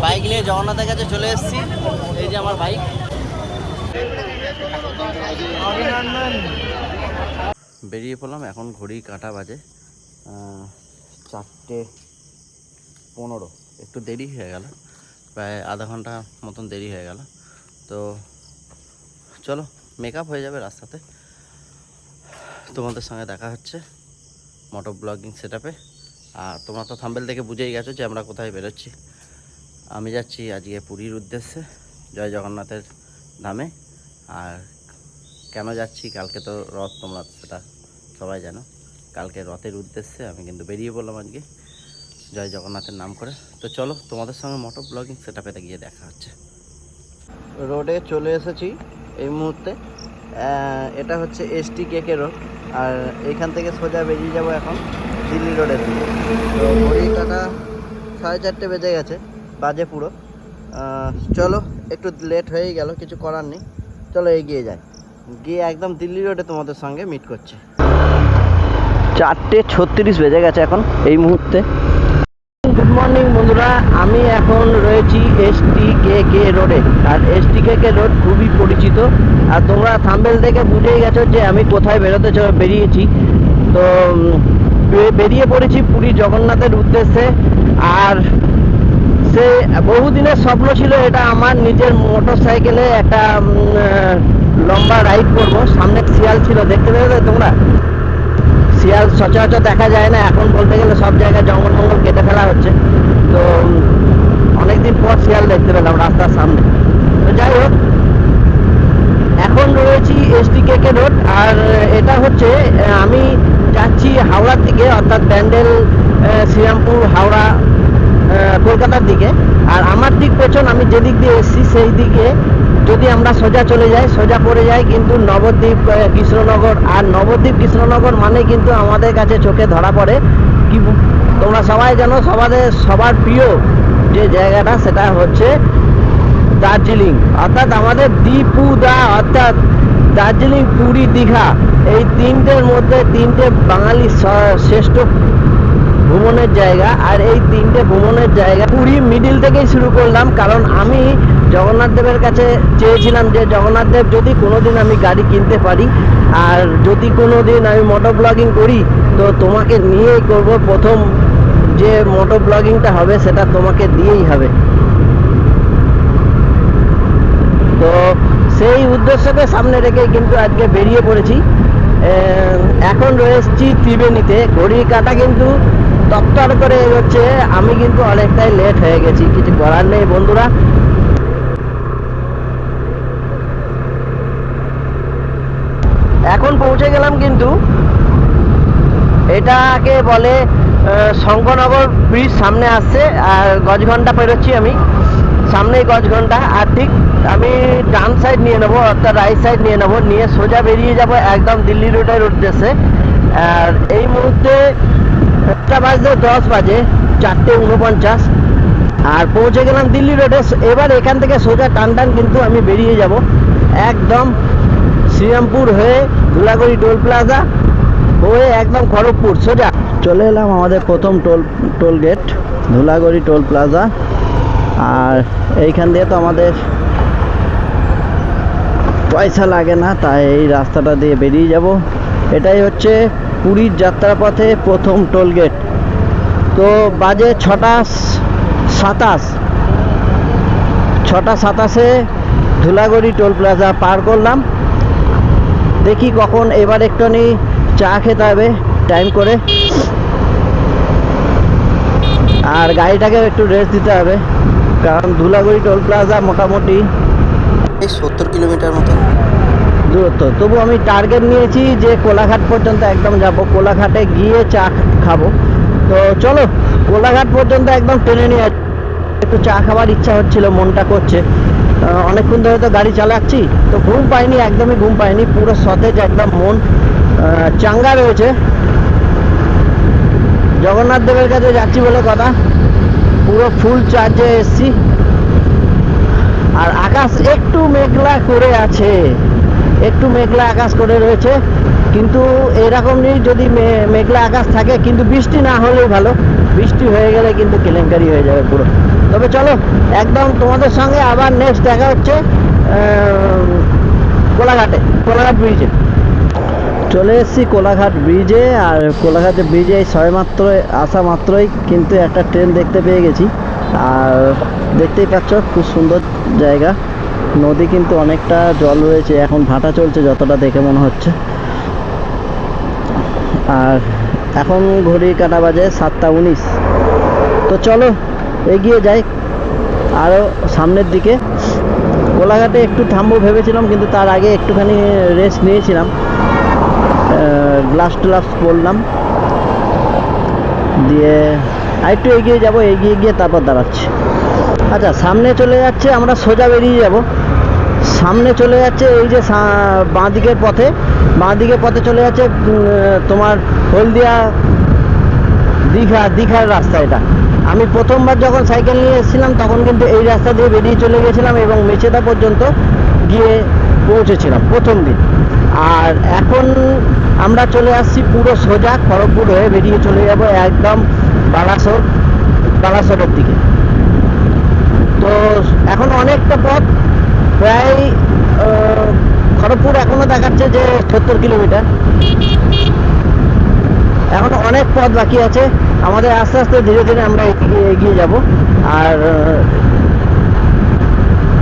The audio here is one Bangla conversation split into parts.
বাইক নিয়ে জগন্নাথের কাছে চলে এসেছি। এই যে আমার বাইক। বেরিয়ে পড়লাম, এখন ঘড়ি কাটা বাজে 4:15। একটু দেরি হয়ে গেল, প্রায় আধা ঘন্টা মতন দেরি হয়ে গেল। তো চলো, মেকআপ হয়ে যাবে রাস্তাতে। তোমাদের সঙ্গে দেখা হচ্ছে মোটো ব্লগিং সেটআপে। আর তোমরা তো থাম্বনেল দেখে বুঝেই গেছো যে আমরা কোথায় বেরোচ্ছি। আমি যাচ্ছি আজকে পুরীর উদ্দেশ্যে, জয় জগন্নাথের ধামে। আর কেন যাচ্ছি, কালকে তো রথ, তোমরা সেটা সবাই জানো। কালকে রথের উদ্দেশ্যে আমি কিন্তু বেরিয়ে পড়লাম আজকে জয় জগন্নাথের নাম করে। তো চলো, তোমাদের সঙ্গে মোটো ব্লগিং সেটআপে গিয়ে দেখা হচ্ছে। রোডে চলে এসেছি এই মুহূর্তে। এটা হচ্ছে STKK রোড। আর এখান থেকে সোজা বেরিয়ে যাব এখন দিল্লি রোডের দিকে। তো ঘড়ি কাটা 4:30 বেজে গেছে, বাজে পুরো। চলো, একটু লেট হয়েই গেল, কিছু করার নেই। চলো এগিয়ে যাই, গিয়ে একদম দিল্লি রোডে তোমাদের সঙ্গে মিট করছি। 4:36 বেজে গেছে এখন এই মুহূর্তে। গুড মর্নিং বন্ধুরা, আমি এখন রয়েছি STKK রোডে। আর STKK রোড খুবই পরিচিত, আর তোমরা থাম্বনেল দেখে বুঝেই গেছো যে আমি কোথায় বেরিয়েছি। তো বেরিয়ে পড়েছি পুরী জগন্নাথের উদ্দেশ্যে। আর সে বহুদিনের স্বপ্ন ছিল এটা আমার, নিজের মোটর সাইকেলে একটা লম্বা রাইড করবো। সামনে শিয়াল ছিল, দেখতে পেলে তোমরা? শিয়াল সচরাচর দেখা যায় না এখন, বলতে গেলে সব জায়গায় জঙ্গল মঙ্গল কেটে ফেলা হচ্ছে। তো অনেকদিন পর শিয়াল দেখতে পেলাম রাস্তার সামনে। তো যাই হোক, এখন রয়েছি STKK রোড। আর এটা হচ্ছে আমি যাচ্ছি হাওড়ার দিকে, অর্থাৎ ব্যান্ডেল, শ্রীরামপুর, হাওড়া, কলকাতার দিকে। আর আমার ঠিক পেছন, আমি যেদিক দিয়ে এসেছি সেই দিকে যদি আমরা সোজা চলে যাই, সোজা পড়ে যাই কিন্তু নবদ্বীপ, কৃষ্ণনগর। আর নবদ্বীপ কৃষ্ণনগর মানে কিন্তু আমাদের কাছে চোখে ধরা পড়ে কি, তোমরা সবাই জানো, সবার প্রিয় যে জায়গাটা সেটা হচ্ছে দার্জিলিং। অর্থাৎ আমাদের দীপুদা, অর্থাৎ দার্জিলিং, পুরী, দীঘা, এই তিনটের মধ্যে তিনটে বাঙালি শ্রেষ্ঠ ভ্রমণের জায়গা। আর এই তিনটে ভ্রমণের জায়গা পুরী মিডিল থেকেই শুরু করলাম, কারণ আমি জগন্নাথ দেবের কাছে চেয়েছিলাম যে জগন্নাথ দেব যদি কোনোদিন আমি গাড়ি কিনতে পারি, আর যদি কোনোদিন আমি মোটো ব্লগিং করি, তো তোমাকে নিয়েই করব। প্রথম যে মোটো ব্লগিংটা হবে সেটা তোমাকে দিয়েই হবে। তো সেই উদ্দেশ্যকে সামনে রেখে কিন্তু আজকে বেরিয়ে পড়েছি। এখন রয়েছি ত্রিবেণীতে। ঘড়ি কাটা কিন্তু তত্তর করে এগোচ্ছে, আমি কিন্তু অনেকটাই লেট হয়ে গেছি, কিছু করার নেই বন্ধুরা। এখন পৌঁছে গেলাম, কিন্তু এটাকে বলে শঙ্করনগর ব্রিজ সামনে আসছে। আর গজঘন্টা পেরোচ্ছি আমি, সামনেই গজঘন্টা। আর ঠিক আমি ডান সাইড নিয়ে নেবো, অর্থাৎ রাইট সাইড নিয়ে নেবো, নিয়ে সোজা বেরিয়ে যাব একদম দিল্লি রোডের উদ্দেশ্যে। আর এই মুহূর্তে 10 বাজে, 4:49। আর পৌঁছে গেলাম দিল্লি রোডে। এবার এখান থেকে সোজা টান কিন্তু আমি বেরিয়ে যাব একদম শ্রীরামপুর হয়ে, ধুলাগড়ি টোল প্লাজা হয়ে একদম খড়গপুর সোজা চলে এলাম আমাদের প্রথম toll gate, Dhulagori toll plaza. আর এইখান দিয়ে তো আমাদের পয়সা লাগে না, তাই এই রাস্তাটা দিয়ে বেরিয়ে যাব। এটাই হচ্ছে পুরীর যাত্রাপথে প্রথম টোল গেট। তো বাজে 6:27 ধুলাগড়ি টোল প্লাজা পার করলাম। দেখি কখন, এবার একটুখানি চা খেতে হবে টাইম করে, আর গাড়িটাকে একটু রেস্ট দিতে হবে, কারণ ধুলাগড়ি টোল প্লাজা মোটামুটি 70 কিলোমিটার মতো দূরত্ব। তবু আমি টার্গেট নিয়েছি যে কোলাঘাট পর্যন্ত একদম যাব, কোলাঘাটে গিয়ে চা খাবো। তো চলো, কোলাঘাট পর্যন্ত একদম টেনে নিয়ে একটু চা খাবার ইচ্ছা হচ্ছিল, মনটা করছে। অনেকক্ষণ ধরে তো গাড়ি চালাচ্ছি, তো ঘুম পাইনি, একদমই ঘুম পাইনি, পুরো সতেজ, একদম মন চাঙ্গা রয়েছে। জগন্নাথ দেবের কাছে যাচ্ছি বলে কথা, পুরো ফুল চার্জে এসছি। আর আকাশ একটু মেঘলা করে আছে, একটু মেঘলা আকাশ করে রয়েছে, কিন্তু এরকমই যদি মেঘলা আকাশ থাকে, কিন্তু বৃষ্টি না হলেই ভালো। বৃষ্টি হয়ে গেলে কিন্তু কেলেঙ্কারি হয়ে যাবে পুরো। তো তবে চলো একদম তোমাদের সঙ্গে আবার নেক্সট দেখা হচ্ছে কোলাঘাট ব্রিজে। চলে এসেছি কোলাঘাট ব্রিজে, আর কোলাঘাট ব্রিজে এই সবেমাত্র আসা মাত্রই কিন্তু একটা ট্রেন দেখতে পেয়ে গেছি। আর দেখতেই পাচ্ছ খুব সুন্দর জায়গা, নদী কিন্তু অনেকটা জল রয়েছে, এখন ভাটা চলছে যতটা দেখে মনে হচ্ছে। আর এখন ঘড়ি কাটা বাজে 7:19। তো চলো এগিয়ে যাই আরও সামনের দিকে। কোলাঘাটে একটু থামবো ভেবেছিলাম, কিন্তু তার আগে একটুখানি রেস্ট নিয়েছিলাম, গ্লাস ট্লাস পরলাম, দিয়ে আরেকটু এগিয়ে যাব, এগিয়ে গিয়ে তারপর দাঁড়াচ্ছি। আচ্ছা, সামনে চলে যাচ্ছে, আমরা সোজা বেরিয়ে যাব। সামনে চলে যাচ্ছে এই যে বাঁদিকের পথে চলে যাচ্ছে তোমার হলদিয়া দীঘার রাস্তা। এটা আমি প্রথমবার যখন সাইকেল নিয়ে এসেছিলাম তখন কিন্তু এই রাস্তা দিয়ে বেরিয়ে চলে গেছিলাম এবং মেচেদা পর্যন্ত গিয়ে পৌঁছেছিলাম প্রথম দিন। আর এখন আমরা চলে আসছি পুরো সোজা খড়গপুর হয়ে বেরিয়ে চলে যাব একদম বালাসোরের দিকে। তো এখন অনেকটা পথ, প্রায় খড়গপুর এখনো দেখাচ্ছে যে 70 কিলোমিটার, এখন অনেক পথ বাকি আছে আমাদের। আস্তে আস্তে ধীরে ধীরে আমরা এগিয়ে যাব। আর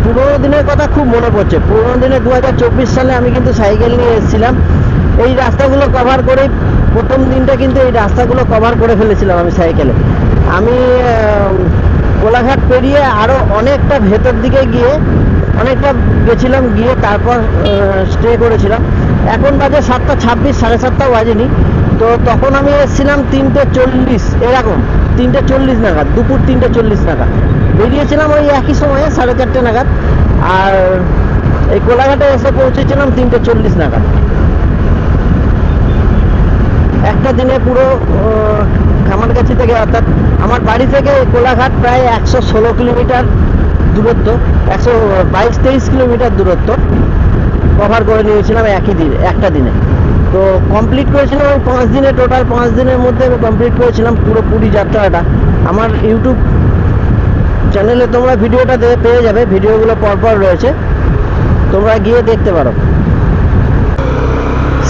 পুরোনো দিনের কথা খুব মনে পড়ছে। পুরোনো দিনে 2024 সালে আমি কিন্তু সাইকেল নিয়ে এসেছিলাম, এই রাস্তাগুলো কভার করে প্রথম দিনটা কিন্তু এই রাস্তাগুলো কভার করে ফেলেছিলাম আমি সাইকেলে। আমি কোলাঘাট পেরিয়ে আরও অনেকটা ভেতর দিকে গিয়ে অনেকটা গেছিলাম, গিয়ে তারপর স্টে করেছিলাম। এখন বাজে 7:26, 7:30 বাজেনি। তো তখন আমি এসেছিলাম 3:40 এরকম, 3:40 নাগাদ, দুপুর 3:40 নাগাদ বেরিয়েছিলাম, ওই একই সময়ে 4:30 নাগাদ। আর এই কোলাঘাটে এসে পৌঁছেছিলাম 3:40 নাগাদ। একটা দিনে পুরো খামারগাছি থেকে, অর্থাৎ আমার বাড়ি থেকে কোলাঘাট প্রায় 116 কিলোমিটার দূরত্ব, 122-23 কিলোমিটার দূরত্ব কভার করে নিয়েছিলাম একটা দিনে। তো কমপ্লিট করেছিলাম আমি 5 দিনে, টোটাল 5 দিনের মধ্যে আমি কমপ্লিট করেছিলাম পুরো পুরী যাত্রাটা। আমার ইউটিউব চ্যানেলে তোমরা ভিডিওটা পেয়ে যাবে, ভিডিওগুলো পরপর রয়েছে, তোমরা গিয়ে দেখতে পারো।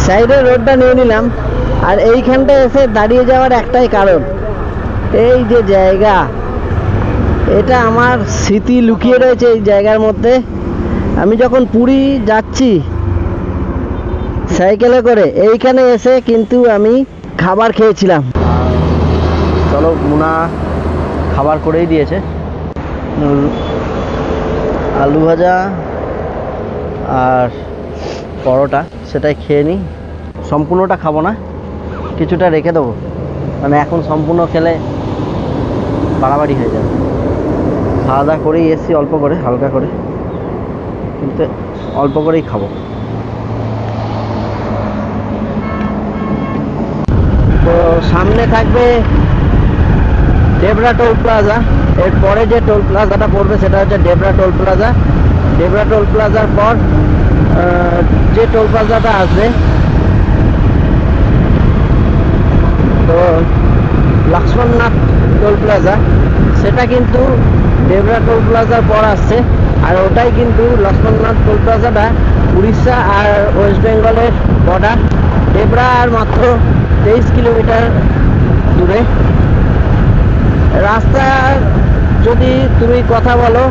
সাইডের রোডটা নিয়ে নিলাম, আর এইখানটা এসে দাঁড়িয়ে যাওয়ার একটাই কারণ, এই যে জায়গা, এটা আমার স্মৃতি লুকিয়ে রয়েছে এই জায়গার মধ্যে। আমি যখন পুরী যাচ্ছি সাইকেলে করে, এইখানে এসে কিন্তু আমি খাবার খেয়েছিলাম। চলো, মুনা খাবার করেই দিয়েছে, আলু ভাজা আর পরোটা, সেটাই খেয়ে নিই। সম্পূর্ণটা খাবো না, কিছুটা রেখে দেবো, মানে এখন সম্পূর্ণ খেলে বাড়াবাড়ি হয়ে যাবে। খাওয়া দাওয়া করেই এসছি অল্প করে, হালকা করে, কিন্তু অল্প করেই খাবো। তো সামনে থাকবে ডেবরা টোল প্লাজা, এরপরে যে টোল প্লাজাটা পড়বে সেটা হচ্ছে Debra toll plaza. Debra toll প্লাজার পর যে টোল প্লাজাটা আসবে, তো লক্ষ্মণনাথ টোল প্লাজা, সেটা কিন্তু ডেবরা টোল প্লাজার পর আসছে। আর ওটাই কিন্তু লক্ষ্মণনাথ টোল প্লাজাটা উড়িষ্যা আর ওয়েস্ট বেঙ্গলের বর্ডার। ডেবরা আর মাত্র 23 কিলোমিটার দূরে। রাস্তা যদি তুমি কথা বলো,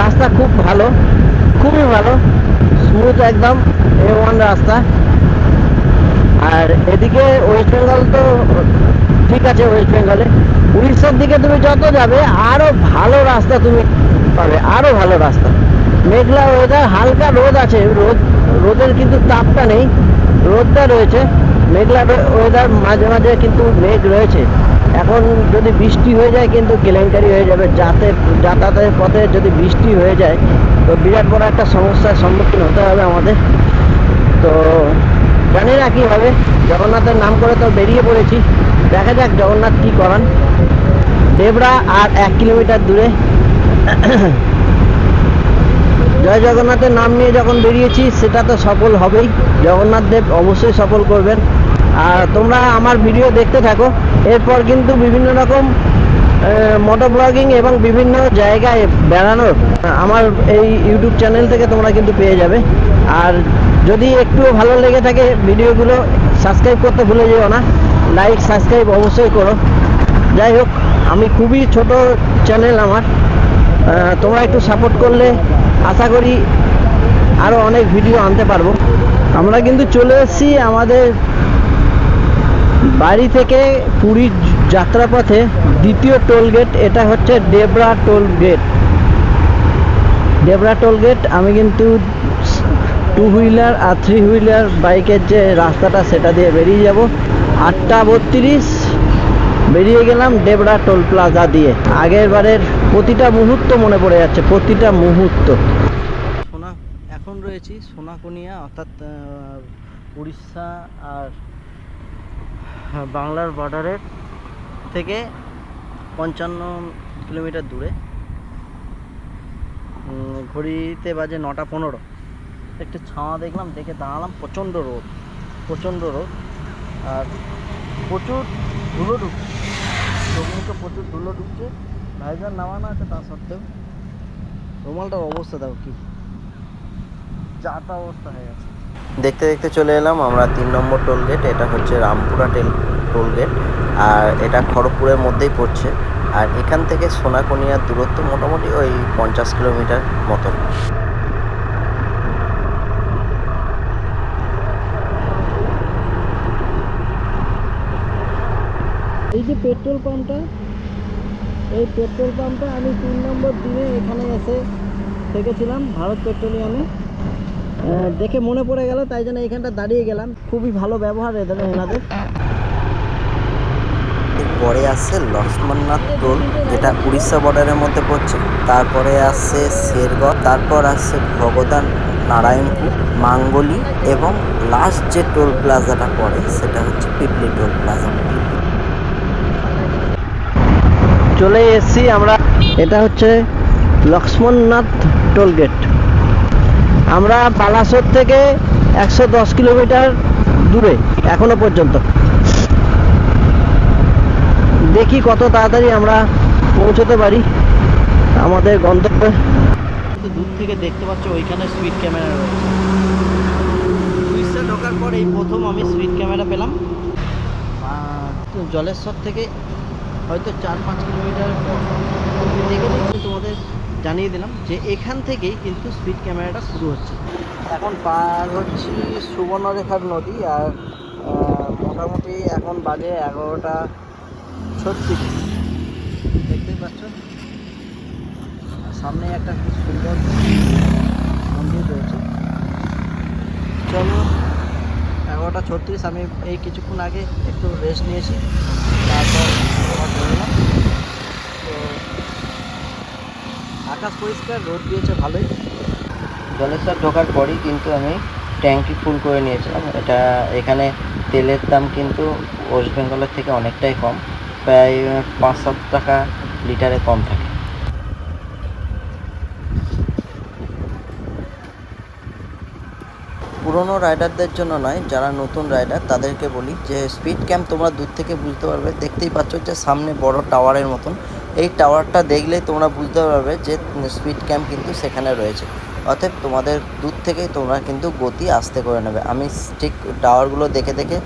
রাস্তা খুব ভালো, খুবই ভালো, স্মুথ, একদম A1 রাস্তা। আর এদিকে ওয়েস্ট বেঙ্গল তো ঠিক আছে, ওয়েস্ট বেঙ্গলে উড়িষ্যার দিকে তুমি যত যাবে আরও ভালো রাস্তা তুমি পাবে, আরও ভালো রাস্তা। মেঘলা ওয়েদার, হালকা রোদ আছে, রোদের কিন্তু তাপটা নেই, রোদটা রয়েছে। মেঘলা ওয়েদার, মাঝে মাঝে কিন্তু মেঘ রয়েছে। এখন যদি বৃষ্টি হয়ে যায় কিন্তু কেলেঙ্কারি হয়ে যাবে, যাতায়াতের পথে যদি বৃষ্টি হয়ে যায় তো বিরাট বড় একটা সমস্যার সম্মুখীন হতে হবে আমাদের। তো জানি না কী হবে, জগন্নাথের নাম করে তো বেরিয়ে পড়েছি, দেখা যাক জগন্নাথ কী করান। ডেবরা আর 1 কিলোমিটার দূরে। জয় জগন্নাথের নাম নিয়ে যখন বেরিয়েছি সেটা তো সফল হবেই, জগন্নাথ দেব অবশ্যই সফল করবেন। আর তোমরা আমার ভিডিও দেখতে থাকো, এরপর কিন্তু বিভিন্ন রকম মোটো ব্লগিং এবং বিভিন্ন জায়গায় বেড়ানোর আমার এই ইউটিউব চ্যানেল থেকে তোমরা কিন্তু পেয়ে যাবে। আর যদি একটু ভালো লেগে থাকে ভিডিওগুলো, সাবস্ক্রাইব করতে ভুলে যেও না, লাইক সাবস্ক্রাইব অবশ্যই করো। যাই হোক, আমি খুবই ছোট চ্যানেল আমার, তোমরা একটু সাপোর্ট করলে আশা করি আরও অনেক ভিডিও আনতে পারবো। আমরা কিন্তু চলে এসেছি আমাদের বাড়ি থেকে পুরীর যাত্রাপথে দ্বিতীয় টোল গেট। এটা হচ্ছে Debra toll gate. Debra toll gate. আমি কিন্তু 2 হুইলার আর 3 হুইলার বাইকের যে রাস্তাটা সেটা দিয়ে বেরিয়ে যাব। 8:32 বেরিয়ে গেলাম ডেবরা টোল প্লাজা দিয়ে। আগের বারের প্রতিটা মুহূর্ত মনে পড়ে যাচ্ছে, প্রতিটা মুহূর্ত। এখন রয়েছি সোনাকুনিয়া, অর্থাৎ উড়িষ্যা আর বাংলার বর্ডারের থেকে 55 কিলোমিটার দূরে। ঘড়িতে বাজে 9:15। একটু ছাওয়া দেখলাম, দেখে দাঁড়ালাম। প্রচণ্ড রোদ, প্রচণ্ড রোদ, আর প্রচুর ধুলো ঢুকছে, চোখমুখে প্রচুর ধুলো ঢুকছে। ভাইজার নামানো আছে, তা সত্ত্বেও রুমালটার অবস্থা দেখো কি যা তা অবস্থা হয়ে গেছে। দেখতে দেখতে চলে এলাম আমরা 3 নম্বর টোল গেট। এটা হচ্ছে রামপুরা টোল গেট, আর এটা খড়গপুরের মধ্যেই পড়ছে। আর এখান থেকে সোনাকুনিয়ার দূরত্ব মোটামুটি ওই 50 কিলোমিটার মতন। এই যে পেট্রোল পাম্পটা, এই পেট্রোল পাম্পটা আমি 3 নম্বর দিনে এখানে এসে থেকেছিলাম ভারত পেট্রোলিয়ামে। দেখে মনে পড়ে গেল, তাই জন্য এখানটা দাঁড়িয়ে গেলাম। খুবই ভালো ব্যবহার এনাদের। পরে আসছে লক্ষ্মণনাথ টোল, যেটা উড়িষ্যা বর্ডারের মধ্যে পড়ছে। তারপরে আসছে শেরগড়, তারপর আসছে ভগদান, নারায়ণপুর, মাঙ্গলি, এবং লাস্ট যে টোল প্লাজাটা পড়ে সেটা হচ্ছে পিপলি টোল প্লাজা। চলে এসেছি আমরা। এটা হচ্ছে লক্ষ্মণনাথ টোল গেট। আমরা বালাসোর থেকে 110 কিলোমিটার দূরে এখনো পর্যন্ত। দেখি কত তাড়াতাড়ি আমরা পৌঁছতে পারি আমাদের গন্তব্যে। দূর থেকে দেখতে পাচ্ছ ওইখানে স্পিড ক্যামেরা রয়েছে। উড়িষ্যা ঢোকার পর এই প্রথম আমি স্পিড ক্যামেরা পেলাম। জলেশ্বর থেকে হয়তো 4-5 কিলোমিটার দেখে নিচ্ছি, তোমাদের জানিয়ে দিলাম যে এখান থেকেই কিন্তু স্পিড ক্যামেরাটা শুরু হচ্ছে। এখন পার হচ্ছি সুবর্ণরেখার নদী, আর মোটামুটি এখন বাজে 11:36। দেখতেই পাচ্ছ সামনে একটা খুব সুন্দর মন্দির রয়েছে। চলো, 11:36। আমি এই কিছুক্ষণ আগে একটু রেস্ট নিয়েছি, তারপর আবার বেরোলাম। তো আকাশ পরিষ্কার, রোদ দিয়েছে ভালোই। জলেশ্বর ঢোকার পরই কিন্তু আমি ট্যাঙ্কি ফুল করে নিয়েছিলাম। এখানে তেলের দাম কিন্তু ওয়েস্ট বেঙ্গলের থেকে অনেকটাই কম, প্রায় 5-7 টাকা লিটারে কম থাকে। পুরনো রাইডারদের জন্য নয়, যারা নতুন রাইডার তাদেরকে বলি যে স্পিড ক্যাম্প তোমরা দূর থেকে বুঝতে পারবে। দেখতেই পাচ্ছ যে সামনে বড় টাওয়ারের মতন, এই টাওয়ারটা দেখলেই তোমরা বুঝতে পারবে যে স্পিড ক্যাম্প কিন্তু সেখানে রয়েছে। অতএব তোমাদের দূর থেকেই তোমরা কিন্তু গতি আস্তে করে নেবে। আমি ঠিক টাওয়ারগুলো দেখে দেখে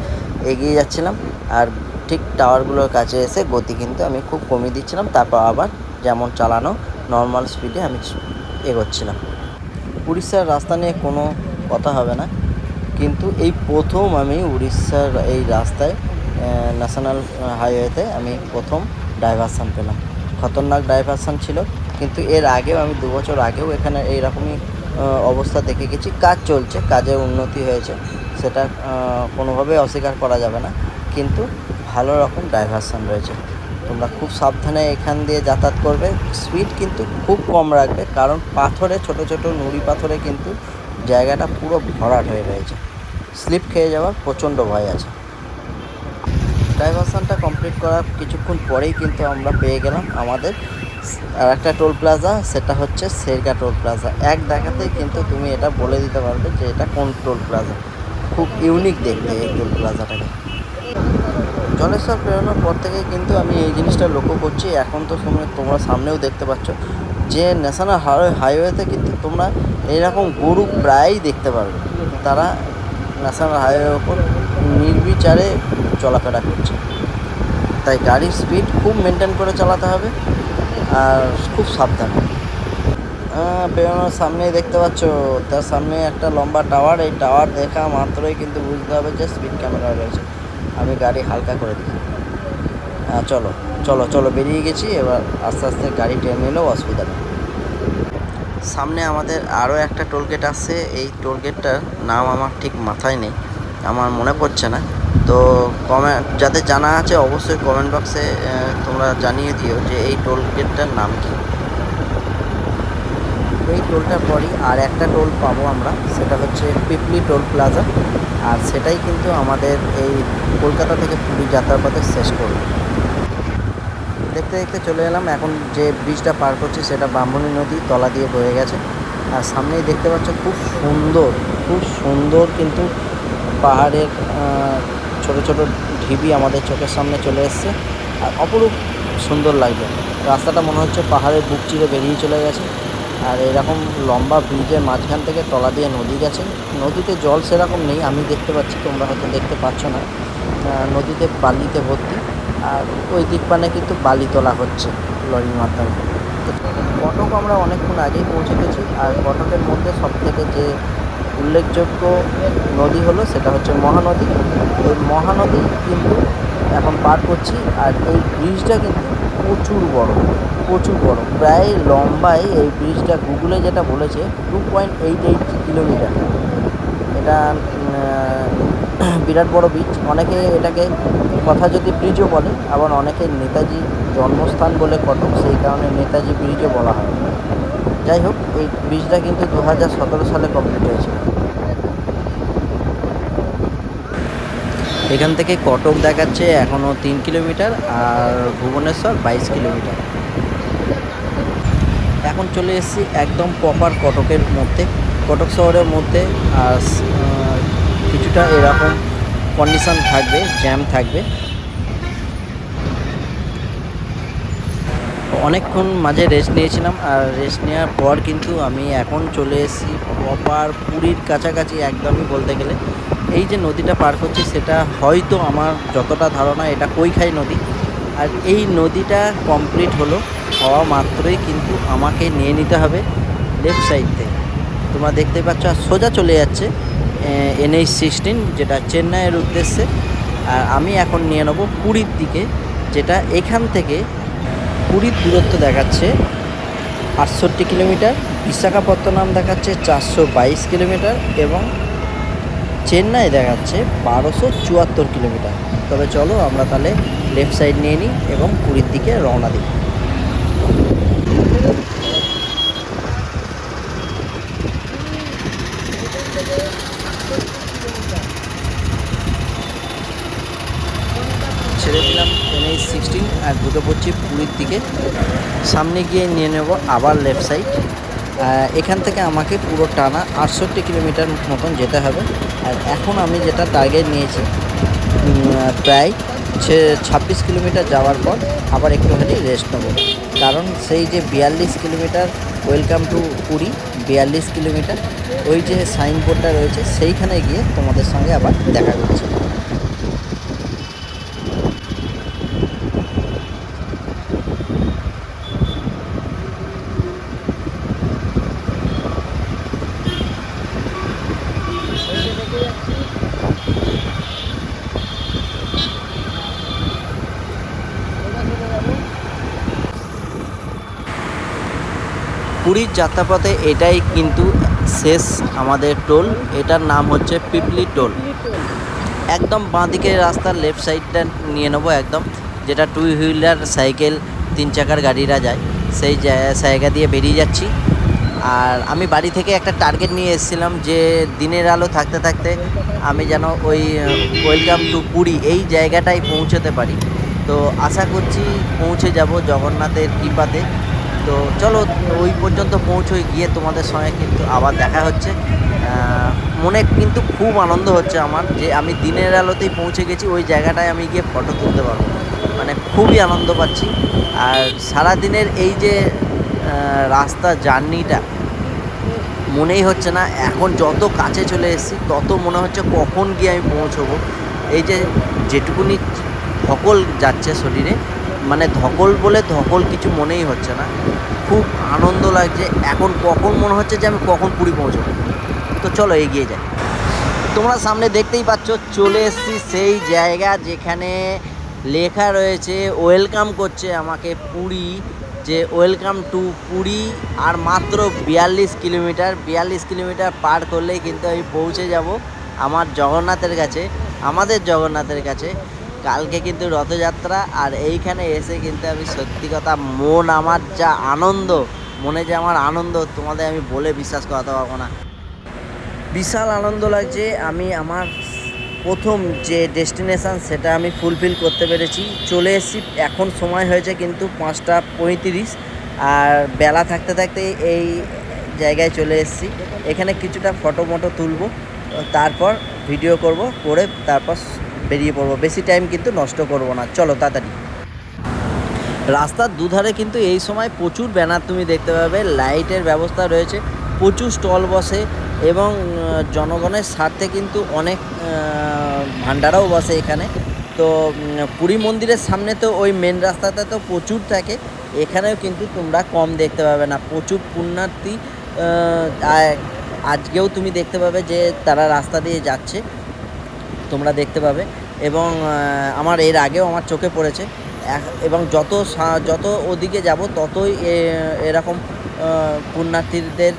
এগিয়ে যাচ্ছিলাম, আর ঠিক টাওয়ারগুলোর কাছে এসে গতি কিন্তু আমি খুব কমিয়ে দিচ্ছিলাম। তারপর আবার যেমন চালানো নর্মাল স্পিডে আমি এগোচ্ছিলাম। উড়িষ্যার রাস্তা নিয়ে কোনো কথা হবে না, কিন্তু এই প্রথম আমি উড়িষ্যার এই রাস্তায় ন্যাশনাল হাইওয়েতে আমি প্রথম ডাইভারশান পেলাম। খতরনাক ডাইভারশান ছিল, কিন্তু এর আগেও আমি 2 বছর আগেও এখানে এইরকমই অবস্থা দেখে গেছি। কাজ চলছে, কাজের উন্নতি হয়েছে, সেটা কোনোভাবেই অস্বীকার করা যাবে না, কিন্তু ভালো রকম ডাইভারশান রয়েছে। তোমরা খুব সাবধানে এখান দিয়ে যাতায়াত করবে। স্পিড কিন্তু খুব কম রাখবে, কারণ পাথরে, ছোট ছোট নুড়ি পাথরে কিন্তু জায়গাটা পুরো ভরাট হয়ে রয়েছে। স্লিপ খেয়ে যাওয়ার প্রচণ্ড ভয় আছে। ডাইভারশানটা কমপ্লিট করার কিছুক্ষণ পরেই কিন্তু আমরা পেয়ে গেলাম আমাদের আর একটা টোল প্লাজা, সেটা হচ্ছে শেরগা টোল প্লাজা। এক দেখাতেই কিন্তু তুমি এটা বলে দিতে পারবে যে এটা কোন টোল প্লাজা। খুব ইউনিক দেখতে এই টোল প্লাজাটাকে। জলেশ্বর পেরোনোর পর থেকে কিন্তু আমি এই জিনিসটা লক্ষ্য করছি, এখন তো তোমরা সামনেও দেখতে পাচ্ছ যে ন্যাশনাল হাইওয়েতে কিন্তু তোমরা এইরকম গরু প্রায়ই দেখতে পারবে। তারা ন্যাশনাল হাইওয়ের ওপর নির্বিচারে চলাফেরা করছে। তাই গাড়ির স্পিড খুব মেনটেন করে চালাতে হবে আর খুব সাবধানে। পেরোনোর সামনেই দেখতে পাচ্ছ, তার সামনে একটা লম্বা টাওয়ার। এই টাওয়ার দেখা মাত্রই কিন্তু বুঝতে হবে যে স্পিড ক্যামেরা রয়েছে। আমি গাড়ি হালকা করে দিই। চলো চলো চলো, বেরিয়ে গেছি। এবার আস্তে আস্তে গাড়ি টেনে নিলেও অসুবিধা নেই। সামনে আমাদের আরও একটা টোলগেট আসছে। এই টোলগেটটার নাম আমার ঠিক মাথায় নেই, আমার মনে পড়ছে না। তো কমেন্ট যাদের জানা আছে অবশ্যই কমেন্ট বক্সে তোমরা জানিয়ে দিও যে এই টোলগেটটার নাম কি। এই টোলটার পরই আর একটা টোল পাবো আমরা, সেটা হচ্ছে পিপলি টোল প্লাজা। আর সেটাই কিন্তু আমাদের এই কলকাতা থেকে পুরী যাত্রাপথের শেষ টোল। দেখতে দেখতে চলে এলাম। এখন যে ব্রিজটা পার করছি সেটা ব্রাহ্মণী নদী তলা দিয়ে বয়ে গেছে। আর সামনেই দেখতে পাচ্ছ খুব সুন্দর কিন্তু পাহাড়ের ছোট ছোট ঢিবি আমাদের চোখের সামনে চলে এসছে। আর অপরূপ সুন্দর লাগবে। রাস্তাটা মনে হচ্ছে পাহাড়ের বুক চিরে বেরিয়ে চলে গেছে। আর এরকম লম্বা ব্রিজের মাঝখান থেকে তলা দিয়ে নদী গেছে। নদীতে জল সেরকম নেই, আমি দেখতে পাচ্ছি, তোমরা হয়তো দেখতে পাচ্ছ না। নদীতে বালিতে ভর্তি। আর ওই দিক পানে কিন্তু বালি তোলা হচ্ছে লরির মাধ্যমে। তো কটক আমরা অনেকক্ষণ আগেই পৌঁছে গেছি। আর কটকের মধ্যে সবথেকে যে উল্লেখযোগ্য নদী হলো সেটা হচ্ছে মহানদী। এই মহানদী কিন্তু এখন পার করছি। আর এই ব্রিজটা কিন্তু প্রচুর বড়, প্রায় লম্বায় এই ব্রিজটা গুগলে যেটা বলেছে 2.88 কিলোমিটার। এটা বিরাট বড় ব্রিজ। অনেকে এটাকে কথাজ্যোতি ব্রিজও বলে, আবার অনেকে নেতাজি জন্মস্থান বলে কটক, সেই কারণে নেতাজি ব্রিজও বলা হয়। যাই হোক, এই ব্রিজটা কিন্তু 2017 সালে কমপ্লিট হয়েছিল। এখান থেকে কটক দেখাচ্ছে এখনও 3 কিলোমিটার আর ভুবনেশ্বর 22 কিলোমিটার। এখন চলে এসেছি একদম প্রপার কটকের মধ্যে, কটক শহরের মধ্যে। আর কিছুটা এরকম কন্ডিশন থাকবে, জ্যাম থাকবে। অনেকক্ষণ মাঝে রেস্ট নিয়েছিলাম। আর রেস্ট নেওয়ার পর কিন্তু আমি এখন চলে এসেছি প্রপার পুরীর কাছাকাছি একদমই বলতে গেলে। এই যে নদীটা পার করছি সেটা হয়তো আমার যতটা ধারণা এটা কৈখাই নদী। আর এই নদীটা কমপ্লিট হওয়া মাত্রই কিন্তু আমাকে নিয়ে নিতে হবে লেফট সাইড থেকে। তোমরা দেখতে পাচ্ছ আর সোজা চলে যাচ্ছে NH-16, যেটা চেন্নাইয়ের উদ্দেশ্যে। আর আমি এখন নিয়ে নেবো পুরীর দিকে, যেটা এখান থেকে পুরীর দূরত্ব দেখাচ্ছে 68 কিলোমিটার, বিশাখাপত্তনম দেখাচ্ছে 422 কিলোমিটার এবং চেন্নাই দেখাচ্ছে 1274 কিলোমিটার। তবে চলো আমরা তাহলে লেফট সাইড নিয়ে নিই এবং পুরীর দিকে রওনা দিই। ছেড়ে দিলাম NH-16 আর ঢুকে পড়ছি পুরীর দিকে। সামনে গিয়ে নিয়ে নেব আবার লেফট সাইড। এখান থেকে আমাকে পুরো টানা 68 কিলোমিটার মতন যেতে হবে। আর এখন আমি যেটা টার্গেট নিয়েছি প্রায় 26 কিলোমিটার যাওয়ার পর আবার একটুখানি রেস্ট নেবো। কারণ সেই যে 42 kilometre welcome to Puri, 42 kilometre, ওই যে সাইনবোর্ডটা রয়েছে সেইখানে গিয়ে তোমাদের সঙ্গে আবার দেখা করছি। পুরীর যাত্রাপথে এটাই কিন্তু শেষ আমাদের টোল। এটার নাম হচ্ছে পিপলি টোল। একদম বাঁ দিকের রাস্তার লেফট সাইডটা নিয়ে নেবো একদম, যেটা 2 হুইলার, সাইকেল, 3 চাকার গাড়িরা যায়, সেই জায়গা দিয়ে বেরিয়ে যাচ্ছি। আর আমি বাড়ি থেকে একটা টার্গেট নিয়ে এসেছিলাম যে দিনের আলো থাকতে থাকতে আমি যেন ওই ওয়েলকাম টু পুরী এই জায়গাটায় পৌঁছতে পারি। তো আশা করছি পৌঁছে যাব জগন্নাথের কৃপাতে। তো চলো ওই পর্যন্ত পৌঁছোই, গিয়ে তোমাদের সঙ্গে কিন্তু আবার দেখা হচ্ছে। মনে কিন্তু খুব আনন্দ হচ্ছে আমার যে আমি দিনের আলোতেই পৌঁছে গেছি, ওই জায়গাটায় আমি গিয়ে ফটো তুলতে পারবো, মানে খুবই আনন্দ পাচ্ছি। আর সারাদিনের এই যে রাস্তা জার্নিটা মনেই হচ্ছে না, এখন যত কাছে চলে এসেছি তত মনে হচ্ছে কখন গিয়ে আমি পৌঁছবো। এই যে যেটুকুনি ধকল যাচ্ছে শরীরে, মানে ধকল বলে ধকল কিছু মনেই হচ্ছে না, খুব আনন্দ লাগছে। এখন কখন মনে হচ্ছে যে আমি কখন পুরী পৌঁছবো। তো চলো এগিয়ে যাই। তোমরা সামনে দেখতেই পাচ্ছ, চলে এসেছি সেই জায়গা যেখানে লেখা রয়েছে ওয়েলকাম করছে আমাকে পুরী, যে ওয়েলকাম টু পুরী। আর মাত্র 42 কিলোমিটার পার করলেই কিন্তু আমি পৌঁছে যাব আমার জগন্নাথের কাছে, আমাদের জগন্নাথের কাছে। কালকে কিন্তু রথযাত্রা, আর এইখানে এসে কিন্তু আমি সত্যি কথা মন আমার যা আনন্দ, মনে যে আমার আনন্দ তোমাদের আমি বলে বিশ্বাস করাতে পারবো না। বিশাল আনন্দ লাগছে। আমি আমার প্রথম যে ডেস্টিনেশান সেটা আমি ফুলফিল করতে পেরেছি, চলে এসেছি। এখন সময় হয়েছে কিন্তু 5টা 35, আর বেলা থাকতে থাকতে এই জায়গায় চলে এসেছি। এখানে কিছুটা ফটো তুলবো, তারপর ভিডিও করে তারপর বেরিয়ে পড়বো। বেশি টাইম কিন্তু নষ্ট করব না, চলো তাড়াতাড়ি। রাস্তার দুধারে কিন্তু এই সময় প্রচুর ব্যানার তুমি দেখতে পাবে, লাইটের ব্যবস্থা রয়েছে, প্রচুর স্টল বসে এবং জনগণের স্বার্থে কিন্তু অনেক ভান্ডারাও বসে এখানে। তো পুরী মন্দিরের সামনে তো ওই মেন রাস্তাতে তো প্রচুর থাকে, এখানেও কিন্তু তোমরা কম দেখতে পাবে না, প্রচুর পুণ্যার্থী। আজকেও তুমি দেখতে পাবে যে তারা রাস্তা দিয়ে যাচ্ছে, তোমরা দেখতে পাবে। এবং আমার এর আগেও আমার চোখে পড়েছে, এবং যত ওদিকে যাব ততই এরকম পুণ্যার্থীদের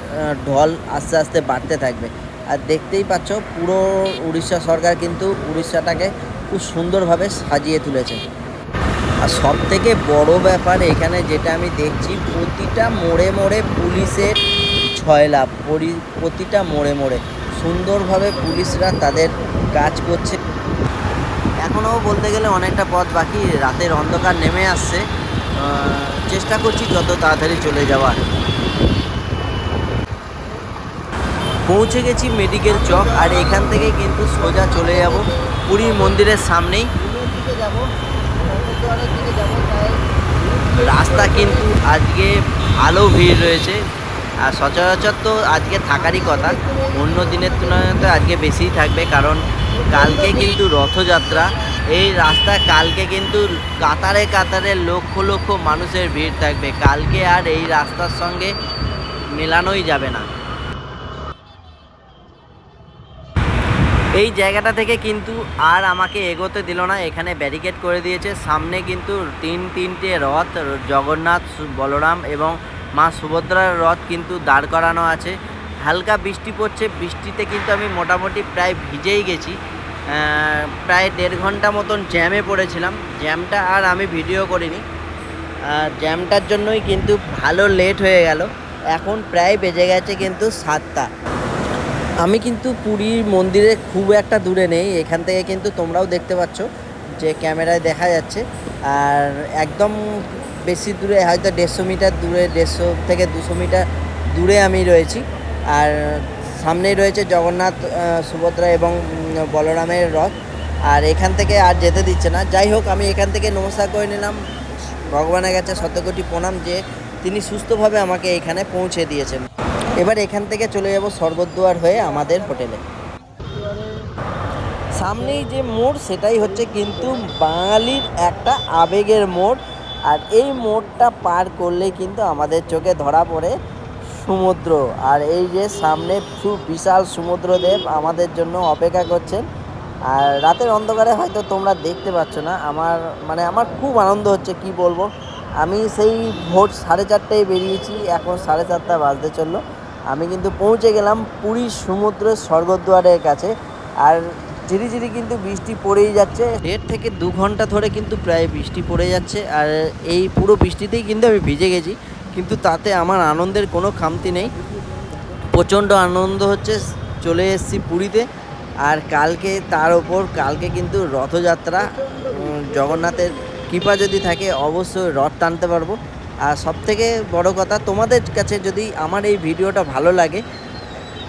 ঢল আস্তে আস্তে বাড়তে থাকবে। আর দেখতেই পাচ্ছ পুরো উড়িষ্যা সরকার কিন্তু উড়িষ্যাটাকে খুব সুন্দরভাবে সাজিয়ে তুলেছে। আর সবথেকে বড় ব্যাপার এখানে যেটা আমি দেখছি, প্রতিটা মোড়ে মোড়ে পুলিশের ছয়লাভ, প্রতিটা মোড়ে মোড়ে সুন্দরভাবে পুলিশরা তাদের কাজ করছে। এখনও বলতে গেলে অনেকটা পথ বাকি, রাতের অন্ধকার নেমে আসছে, চেষ্টা করছি যত তাড়াতাড়ি চলে যাওয়ার। পৌঁছে গেছি মেডিকেল চক, আর এখান থেকে কিন্তু সোজা চলে যাব পুরী মন্দিরের সামনেই যাব, রাস্তা কিন্তু আজকে ভালো ভিড় রয়েছে। আর সচরাচর তো আজকে থাকারই কথা, অন্য দিনের তুলনায় তো আজকে বেশিই থাকবে, কারণ কালকে কিন্তু রথযাত্রা। এই রাস্তা কালকে কিন্তু কাতারে কাতারে লক্ষ লক্ষ মানুষের ভিড় থাকবে কালকে, আর এই রাস্তার সঙ্গে মেলানোই যাবে না। এই জায়গাটা থেকে কিন্তু আর আমাকে এগোতে দিল না, এখানে ব্যারিকেড করে দিয়েছে। সামনে কিন্তু তিনটে রথ, জগন্নাথ, বলরাম এবং মা সুভদ্রার রথ কিন্তু দাঁড় করানো আছে। হালকা বৃষ্টি পড়ছে, বৃষ্টিতে কিন্তু আমি মোটামুটি প্রায় ভিজেই গেছি, প্রায় 1.5 ঘন্টা মতন জ্যামে পড়েছিলাম। জ্যামটা আর আমি ভিডিও করিনি, জ্যামটার জন্যই কিন্তু ভালো লেট হয়ে গেল। এখন প্রায় বেজে গেছে কিন্তু 7টা। আমি কিন্তু পুরীর মন্দিরে খুব একটা দূরে নেই, এখান থেকে কিন্তু তোমরাও দেখতে পাচ্ছ যে ক্যামেরায় দেখা যাচ্ছে। আর একদম বেশি দূরে হয়তো 150 মিটার দূরে, 150 থেকে 200 মিটার দূরে আমি রয়েছি। আর সামনেই রয়েছে জগন্নাথ, সুভদ্রা এবং বলরামের রথ, আর এখান থেকে আর যেতে দিচ্ছে না। যাই হোক, আমি এখান থেকে নমস্কার করে নিলাম, ভগবানের কাছে শতকোটি প্রণাম যে তিনি সুস্থভাবে আমাকে এখানে পৌঁছে দিয়েছেন। এবার এখান থেকে চলে যাব স্বর্গদ্বার হয়ে আমাদের হোটেলে। সামনেই যে মোড় সেটাই হচ্ছে কিন্তু বাঙালির একটা আবেগের মোড়, আর এই মোড়টা পার করলেই কিন্তু আমাদের চোখে ধরা পড়ে সমুদ্র। আর এই যে সামনে খুব বিশাল সমুদ্রদেব আমাদের জন্য অপেক্ষা করছেন। আর রাতের অন্ধকারে হয়তো তোমরা দেখতে পাচ্ছ না, আমার খুব আনন্দ হচ্ছে, কি বলবো। আমি সেই ভোর 4:30টায় বেরিয়েছি, এখন 4:30 বাজতে চললো। আমি কিন্তু পৌঁছে গেলাম পুরীর সমুদ্রের স্বর্গদ্বারের কাছে। আর ঝিরিঝিরি কিন্তু বৃষ্টি পড়েই যাচ্ছে, 1.5 থেকে 2 ঘন্টা ধরে কিন্তু প্রায় বৃষ্টি পড়ে যাচ্ছে। আর এই পুরো বৃষ্টিতেই কিন্তু আমি ভিজে গেছি, কিন্তু তাতে আমার আনন্দের কোনো খামতি নেই, প্রচণ্ড আনন্দ হচ্ছে। চলে এসেছি পুরীতে, আর কালকে কিন্তু রথযাত্রা, জগন্নাথের কৃপা যদি থাকে অবশ্যই রথ টানতে পারবো। আর সবথেকে বড় কথা, তোমাদের কাছে যদি আমার এই ভিডিওটা ভালো লাগে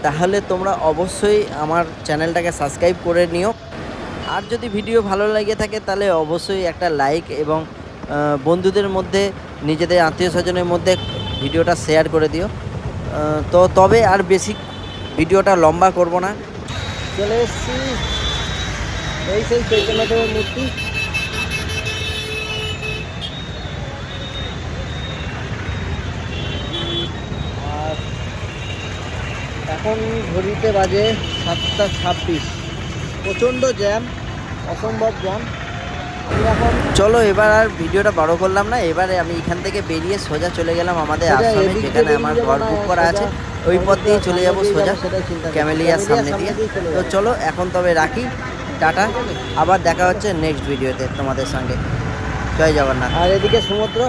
তাহলে তোমরা অবশ্যই আমার চ্যানেলটাকে সাবস্ক্রাইব করে নিও। আর যদি ভিডিও ভালো লেগে থাকে তাহলে অবশ্যই একটা লাইক এবং বন্ধুদের মধ্যে, নিজেদের আত্মীয় স্বজনের মধ্যে ভিডিওটা শেয়ার করে দিও। তো তবে আর বেশি ভিডিওটা লম্বা করব না। চলে এসেছি, এই সেই চৈতন্যদেবের মূর্তি। আর এখন ঘড়িতে বাজে 7:26। প্রচণ্ড জ্যাম, অসম্ভব জ্যাম। আমি এখন চলো এবার আর ভিডিওটা বড় করলাম না, এবারে আমি এখান থেকে বেরিয়ে সোজা চলে গেলাম আমাদের সোজা আশ্রমে, এদিক দিয়ে যেখানে আমার বেরিয়ে ঘর যাবো না, বুক করা আছে। সোজা ওই পথ দিয়ে চলে যাব সামনে দিয়ে সোজা যাবো, সেটাই চিন্তা করছি। ক্যামেলিয়ার সামনে দিয়ে। চলে তো যাবো। চলো এখন তবে রাখি, টাটা, আবার দেখা হচ্ছে নেক্সট ভিডিওতে তোমাদের সঙ্গে। জয় জগন্নাথ। আর এদিকে সমুদ্র।